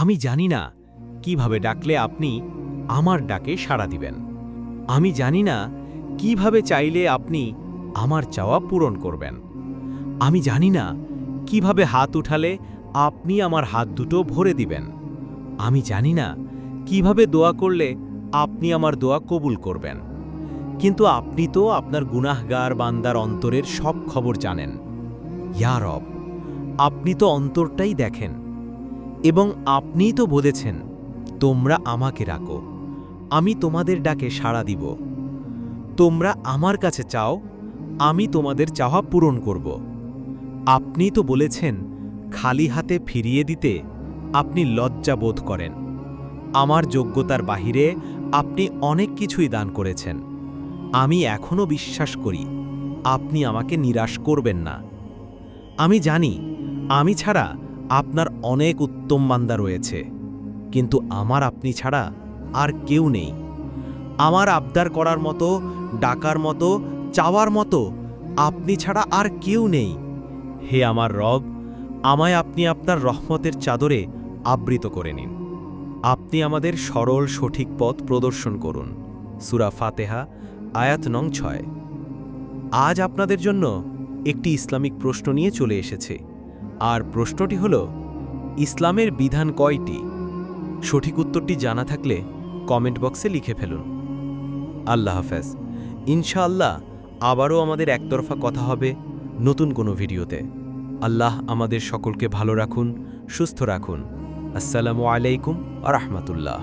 আমি জানি না কিভাবে ডাকলে আপনি আমার ডাকে সাড়া দিবেন। আমি জানি না কিভাবে চাইলে আপনি আমার চাওয়া পূরণ করবেন। আমি জানি না কিভাবে হাত উঠালে আপনি আমার হাত দুটো ভরে দিবেন। আমি জানি না কিভাবে দোয়া করলে আপনি আমার দোয়া কবুল করবেন। কিন্তু আপনি তো আপনার গুনাহগার বান্দার অন্তরের সব খবর জানেন। ইয়া রব, আপনি তো অন্তরটাই দেখেন এবং আপনিই তো বলেছেন, তোমরা আমাকে রাখো, আমি তোমাদের ডাকে সাড়া দিব। তোমরা আমার কাছে চাও, আমি তোমাদের চাওয়া পূরণ করব। আপনি তো বলেছেন, খালি হাতে ফিরিয়ে দিতে আপনি লজ্জা বোধ করেন। আমার যোগ্যতার বাহিরে আপনি অনেক কিছুই দান করেছেন। আমি এখনও বিশ্বাস করি আপনি আমাকে নিরাশ করবেন না। আমি জানি আমি ছাড়া আপনার অনেক উত্তম বান্দা রয়েছে, কিন্তু আমার আপনি ছাড়া আর কেউ নেই। আমার আবদার করার মতো, ডাকার মতো, চাওয়ার মতো আপনি ছাড়া আর কেউ নেই। হে আমার রব, আমায় আপনি আপনার রহমতের চাদরে আবৃত করে নিন। আপনি আমাদের সরল সঠিক পথ প্রদর্শন করুন। সূরা ফাতেহা, আয়াত নং 6। আজ আপনাদের জন্য একটি ইসলামিক প্রশ্ন নিয়ে চলে এসেছে, আর প্রশ্নটি হল, ইসলামের বিধান কয়টি? সঠিক উত্তরটি জানা থাকলে কমেন্ট বক্সে লিখে ফেলুন। আল্লাহ হাফেজ। ইনশাআল্লাহ আবারও আমাদের একতরফা কথা হবে নতুন কোনো ভিডিওতে। আল্লাহ আমাদের সকলকে ভালো রাখুন, সুস্থ রাখুন। আসসালামু আলাইকুম ওয়া রাহমাতুল্লাহ।